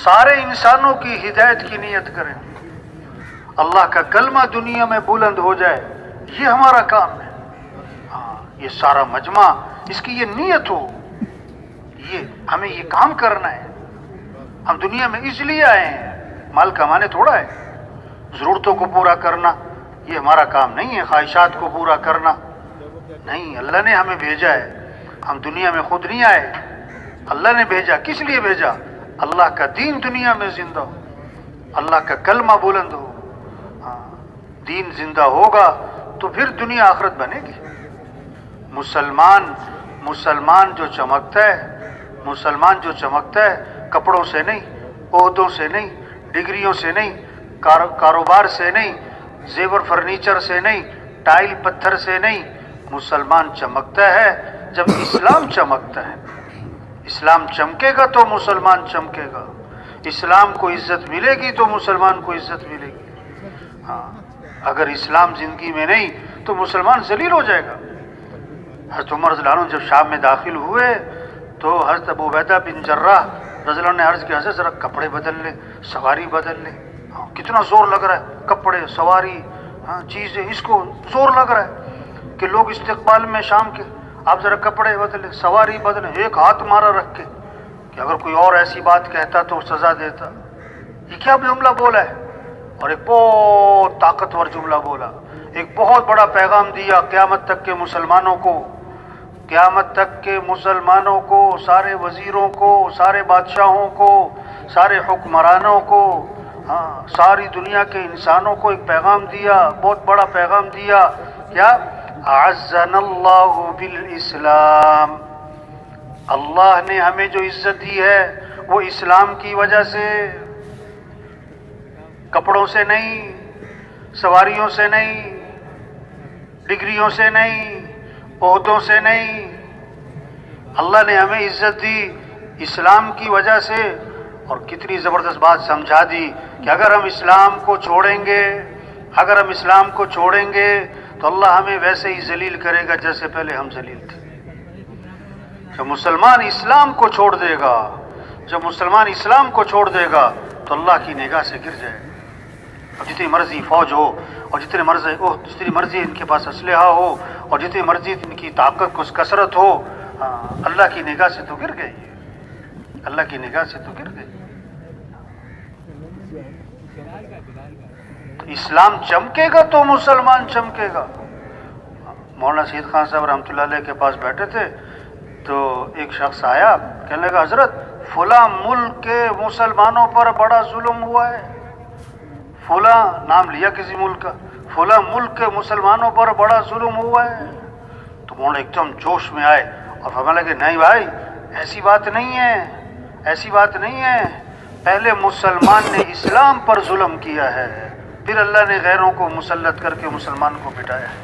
سارے انسانوں کی ہدایت کی نیت کریں، اللہ کا کلمہ دنیا میں بلند ہو جائے، یہ ہمارا کام ہے۔ ہاں، یہ سارا مجمع اس کی یہ نیت ہو، یہ ہمیں یہ کام کرنا ہے۔ ہم دنیا میں اس لیے آئے ہیں، مال کمانے تھوڑا ہے، ضرورتوں کو پورا کرنا یہ ہمارا کام نہیں ہے، خواہشات کو پورا کرنا نہیں۔ اللہ نے ہمیں بھیجا ہے، ہم دنیا میں خود نہیں آئے، اللہ نے بھیجا۔ کس لیے بھیجا؟ اللہ کا دین دنیا میں زندہ ہو، اللہ کا کلمہ بلند ہو۔ ہاں، دین زندہ ہوگا تو پھر دنیا آخرت بنے گی۔ مسلمان جو چمکتا ہے، مسلمان جو چمکتا ہے کپڑوں سے نہیں، عہدوں سے نہیں، ڈگریوں سے نہیں، کاروبار سے نہیں، زیور فرنیچر سے نہیں، ٹائل پتھر سے نہیں، مسلمان چمکتا ہے جب اسلام چمکتا ہے۔ اسلام چمکے گا تو مسلمان چمکے گا، اسلام کو عزت ملے گی تو مسلمان کو عزت ملے گی۔ ہاں، اگر اسلام زندگی میں نہیں تو مسلمان ذلیل ہو جائے گا۔ حضرت عمر رضی اللہ عنہ جب شام میں داخل ہوئے تو حضرت ابو عبیدہ بن جراح رضی اللہ عنہ نے عرض کیا، حضرت ذرا کپڑے بدل لیں، سواری بدل لیں۔ ہاں، کتنا زور لگ رہا ہے، کپڑے، سواری، ہاں چیزیں، اس کو زور لگ رہا ہے کہ لوگ استقبال میں شام کے، آپ ذرا کپڑے بدلیں، سواری بدلیں۔ ایک ہاتھ مارا رکھ کے کہ اگر کوئی اور ایسی بات کہتا تو سزا دیتا۔ یہ کیا جملہ بولا ہے؟ اور ایک بہت طاقتور جملہ بولا، ایک بہت بڑا پیغام دیا قیامت تک کے مسلمانوں کو، قیامت تک کے مسلمانوں کو، سارے وزیروں کو، سارے بادشاہوں کو، سارے حکمرانوں کو، ہاں ساری دنیا کے انسانوں کو ایک پیغام دیا، بہت بڑا پیغام دیا۔ کیا؟ اعزنا اللہ بالاسلام، اللہ نے ہمیں جو عزت دی ہے وہ اسلام کی وجہ سے، کپڑوں سے نہیں، سواریوں سے نہیں، ڈگریوں سے نہیں، عہدوں سے نہیں، اللہ نے ہمیں عزت دی اسلام کی وجہ سے۔ اور کتنی زبردست بات سمجھا دی کہ اگر ہم اسلام کو چھوڑیں گے، اگر ہم اسلام کو چھوڑیں گے تو اللہ ہمیں ویسے ہی ذلیل کرے گا جیسے پہلے ہم ذلیل تھے۔ جب مسلمان اسلام کو چھوڑ دے گا، جب مسلمان اسلام کو چھوڑ دے گا تو اللہ کی نگاہ سے گر جائے گا۔ اور جتنی مرضی فوج ہو، اور جتنی مرضی ان کے پاس اسلحہ ہو، اور جتنی مرضی ان کی طاقت کو کثرت ہو، اللہ کی نگاہ سے تو گر گئی، اللہ کی نگاہ سے تو گر گئی۔ اسلام چمکے گا تو مسلمان چمکے گا۔ مولانا سید خان صاحب رحمۃ اللہ علیہ کے پاس بیٹھے تھے تو ایک شخص آیا، کہنے لگا حضرت فلاں ملک کے مسلمانوں پر بڑا ظلم ہوا ہے، فلاں نام لیا کسی ملک کا، فلاں ملک کے مسلمانوں پر بڑا ظلم ہوا ہے۔ تو مولانا ایک دم جوش میں آئے اور فرمانے لگے نہیں بھائی، ایسی بات نہیں ہے، ایسی بات نہیں ہے، پہلے مسلمان نے اسلام پر ظلم کیا ہے، پھر اللہ نے غیروں کو مسلط کر کے مسلمان کو بٹھایا ہے۔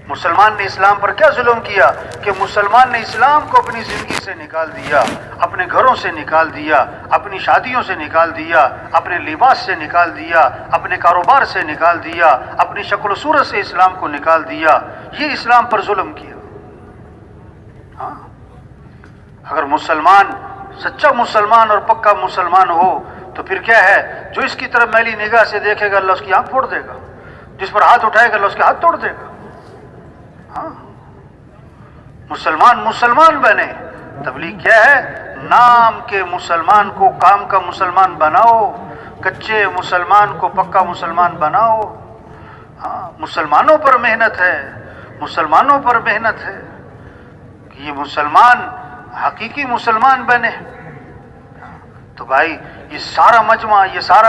مسلمان نے اسلام پر کیا ظلم کیا کہ مسلمان نے اسلام کو اپنی زندگی سے نکال دیا، اپنے گھروں سے نکال دیا، اپنی شادیوں سے نکال دیا، اپنے لباس سے نکال دیا، اپنے کاروبار سے نکال دیا، اپنی شکل و صورت سے اسلام کو نکال دیا۔ یہ اسلام پر ظلم کیا۔ ہاں، اگر مسلمان سچا مسلمان اور پکا مسلمان ہو تو پھر کیا ہے، جو اس کی طرف میلی نگاہ سے دیکھے گا اللہ اس کی آنکھ پھوڑ دے گا، جس پر ہاتھ اٹھائے گا اللہ اس کے ہاتھ توڑ دے گا۔ ہاں، مسلمان بنے۔ تبلیغ کیا ہے؟ نام کے مسلمان کو کام کا مسلمان بناؤ، کچے مسلمان کو پکا مسلمان بناؤ۔ ہاں، مسلمانوں پر محنت ہے، مسلمانوں پر محنت ہے کہ یہ مسلمان حقیقی مسلمان بنے۔ تو بھائی یہ سارا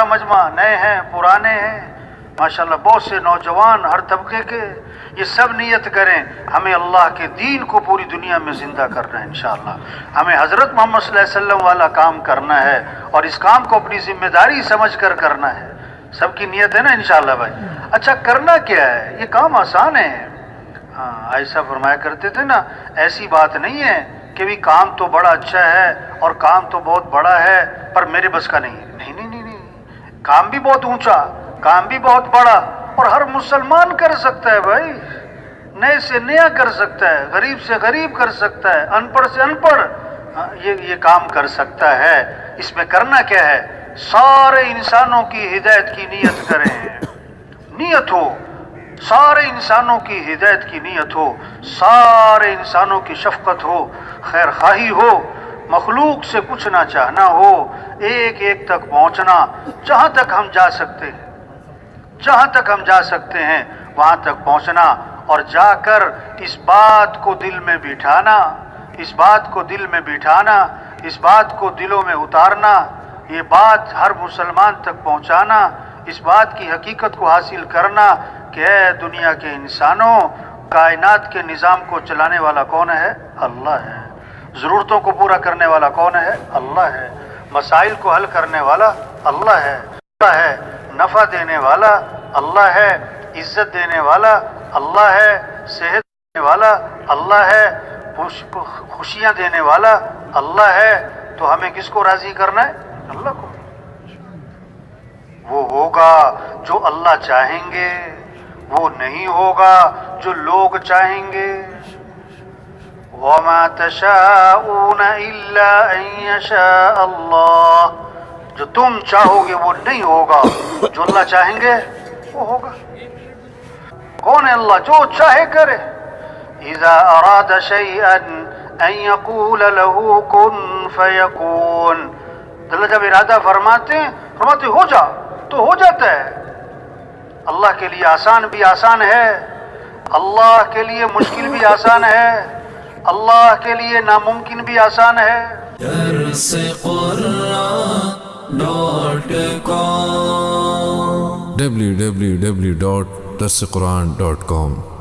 مجمع نئے ہیں، پرانے ہیں، ماشاءاللہ بہت سے نوجوان ہر طبقے کے، یہ سب نیت کریں ہمیں اللہ کے دین کو پوری دنیا میں زندہ کرنا ہے انشاءاللہ، ہمیں حضرت محمد صلی اللہ علیہ وسلم والا کام کرنا ہے، اور اس کام کو اپنی ذمہ داری سمجھ کر کرنا ہے۔ سب کی نیت ہے نا انشاءاللہ بھائی؟ اچھا کرنا کیا ہے؟ یہ کام آسان ہے۔ ہاں، ایسا فرمایا کرتے تھے نا، ایسی بات نہیں ہے کہ بھی کام تو بڑا اچھا ہے اور کام تو بہت بڑا ہے پر میرے بس کا نہیں۔ نہیں، کام بھی بہت اونچا، کام بھی بہت بڑا، اور ہر مسلمان کر سکتا ہے بھائی، نئے سے نیا کر سکتا ہے، غریب سے غریب کر سکتا ہے، ان پڑھ سے ان پڑھ، یہ کام کر سکتا ہے. اس میں کرنا کیا ہے؟ سارے انسانوں کی ہدایت کی نیت کریں. نیت ہو سارے انسانوں کی ہدایت کی نیت ہو، سارے انسانوں کی شفقت ہو، خیر خواہی ہو، مخلوق سے کچھ نہ چاہنا ہو، ایک ایک تک پہنچنا، جہاں تک ہم جا سکتے ہیں، جہاں تک ہم جا سکتے ہیں وہاں تک پہنچنا، اور جا کر اس بات کو دل میں بٹھانا، اس بات کو دل میں بٹھانا، اس بات کو دلوں میں اتارنا، یہ بات ہر مسلمان تک پہنچانا، اس بات کی حقیقت کو حاصل کرنا کہ اے دنیا کے انسانوں، کائنات کے نظام کو چلانے والا کون ہے؟ اللہ ہے. ضرورتوں کو پورا کرنے والا کون ہے؟ اللہ ہے. مسائل کو حل کرنے والا اللہ ہے. اللہ ہے. نفع دینے والا اللہ ہے. عزت دینے والا اللہ ہے. صحت دینے والا اللہ ہے. خوشیاں دینے والا اللہ ہے. تو ہمیں کس کو راضی کرنا ہے؟ اللہ کو. وہ ہوگا جو اللہ چاہیں گے، وہ نہیں ہوگا جو لوگ چاہیں گے. وَمَا تَشَاءُونَ إِلَّا أَن يَشَاءَ اللَّهُ، جو تم چاہو گے وہ نہیں ہوگا، جو اللہ چاہیں گے وہ ہوگا. کون ہے اللہ؟ جو چاہے کرے. اذا اراد شيئا ان يقول له كن فيكون، اللہ جب ارادہ فرماتے ہو جا تو ہو جاتا ہے. اللہ کے لیے آسان بھی آسان ہے، اللہ کے لیے مشکل بھی آسان ہے، اللہ کے لیے ناممکن بھی آسان ہے. درس قرآن www.درسقرآن.com